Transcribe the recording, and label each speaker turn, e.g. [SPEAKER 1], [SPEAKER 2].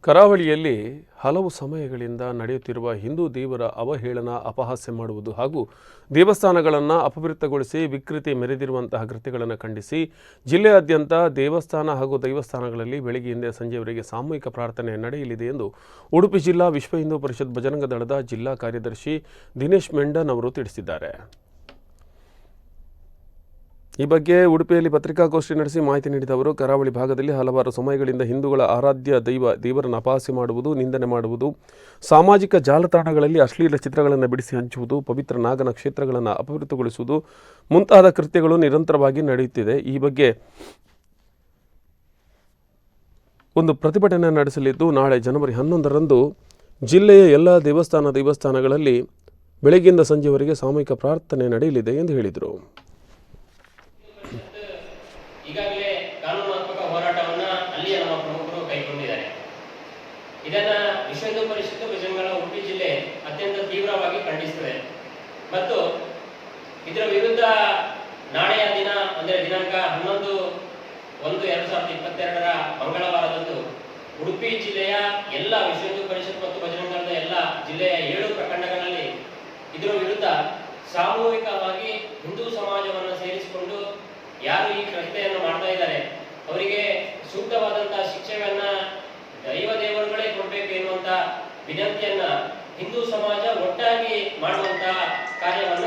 [SPEAKER 1] ಕರಾವಳಿಯಲ್ಲಿ ಹಲವು ಸಮಯಗಳಿಂದ ನಡೆಯುತ್ತಿರುವ ಹಿಂದೂ ದೇವರ ಅವಹೇಳನ ಅಪಹಾಸ್ಯ ಮಾಡುವುದು ಹಾಗೂ ದೇವಸ್ಥಾನಗಳನ್ನು ಅಪವಿತ್ರಗೊಳಿಸಿ ವಿಕೃತಿ ಮೆರೆದಿರುವಂತಹ ಕೃತ್ಯಗಳನ್ನು ಖಂಡಿಸಿ ಜಿಲ್ಲೆಯಾದ್ಯಂತ ದೇವಸ್ಥಾನ ಹಾಗೂ ದೈವಸ್ಥಾನಗಳಲ್ಲಿ ಬೆಳಗ್ಗೆಯಿಂದ ಸಂಜೆಯವರೆಗೆ ಸಾಮೂಹಿಕ ಪ್ರಾರ್ಥನೆ ನಡೆಯಲಿದೆ ಎಂದು ಉಡುಪಿ ಜಿಲ್ಲಾ ವಿಶ್ವ ಹಿಂದೂ ಪರಿಷತ್ ಬಜರಂಗ ದಳದ ಜಿಲ್ಲಾ ಕಾರ್ಯದರ್ಶಿ ದಿನೇಶ್ ಮೆಂಡನ್ ಅವರು ತಿಳಿಸಿದ್ದಾರೆ. ಈ ಬಗ್ಗೆ ಉಡುಪಿಯಲ್ಲಿ ಪತ್ರಿಕಾಗೋಷ್ಠಿ ನಡೆಸಿ ಮಾಹಿತಿ ನೀಡಿದ ಅವರು, ಕರಾವಳಿ ಭಾಗದಲ್ಲಿ ಹಲವಾರು ಸಮಯಗಳಿಂದ ಹಿಂದೂಗಳ ಆರಾಧ್ಯ ದೇವರನ್ನು ಅಪಹಾಸ್ಯ ಮಾಡುವುದು, ನಿಂದನೆ ಮಾಡುವುದು, ಸಾಮಾಜಿಕ ಜಾಲತಾಣಗಳಲ್ಲಿ ಅಶ್ಲೀಲ ಚಿತ್ರಗಳನ್ನು ಬಿಡಿಸಿ ಹಂಚುವುದು, ಪವಿತ್ರ ನಾಗನ ಕ್ಷೇತ್ರಗಳನ್ನು ಅಪವಿತ್ರಗೊಳಿಸುವುದು ಮುಂತಾದ ಕೃತ್ಯಗಳು ನಿರಂತರವಾಗಿ ನಡೆಯುತ್ತಿದೆ. ಈ ಬಗ್ಗೆ ಒಂದು ಪ್ರತಿಭಟನೆ ನಡೆಸಲಿದ್ದು, ನಾಳೆ ಜನವರಿ 11ರಂದು ಜಿಲ್ಲೆಯ ಎಲ್ಲ ದೇವಸ್ಥಾನಗಳಲ್ಲಿ ಬೆಳಗ್ಗೆಯಿಂದ ಸಂಜೆವರೆಗೆ ಸಾಮೂಹಿಕ ಪ್ರಾರ್ಥನೆ ನಡೆಯಲಿದೆ ಎಂದು ಹೇಳಿದರು.
[SPEAKER 2] ಈಗಾಗಲೇ ಕಾನೂನಾತ್ಮಕ ಹೋರಾಟವನ್ನು ಅಲ್ಲಿಯ ನಮ್ಮ ಪ್ರಮುಖರು ಕೈಗೊಂಡಿದ್ದಾರೆ. ಇದನ್ನ ವಿಶ್ವ ಹಿಂದೂ ಪರಿಷತ್ ಬಜರಂಗದಳ ಉಡುಪಿ ಜಿಲ್ಲೆ ಅತ್ಯಂತ ತೀವ್ರವಾಗಿ ಖಂಡಿಸುತ್ತದೆ ಮತ್ತು ಇದರ ವಿರುದ್ಧ ನಾಳೆಯ ದಿನ ಅಂದರೆ ದಿನಾಂಕ 11/1/2022 ಮಂಗಳವಾರದಂದು ಉಡುಪಿ ಜಿಲ್ಲೆಯ ಎಲ್ಲ ವಿಶ್ವ ಹಿಂದೂ ಪರಿಷತ್ ಮತ್ತು ಬಜರಂಗದಳದ ಎಲ್ಲ ಜಿಲ್ಲೆಯ 7 ಪ್ರಖಂಡಗಳಲ್ಲಿ ಇದರ ವಿರುದ್ಧ ಸಾಮೂಹಿಕವಾಗಿ ಹಿಂದೂ ಸಮಾಜವನ್ನು ಸೇರಿಸಿಕೊಂಡು ಯಾರು ಈ ಕೃತ್ಯವನ್ನು ಮಾಡ್ತಾ ಇದ್ದಾರೆ ಅವರಿಗೆ ಸೂಕ್ತವಾದಂತಹ ಶಿಕ್ಷೆಗಳನ್ನ ದೇವರುಗಳೇ ಕೊಡಬೇಕು ಎನ್ನುವಂತ ವಿನಂತಿಯನ್ನ ಹಿಂದೂ ಸಮಾಜ ಒಟ್ಟಾಗಿ ಮಾಡುವಂತಹ ಕಾರ್ಯವನ್ನು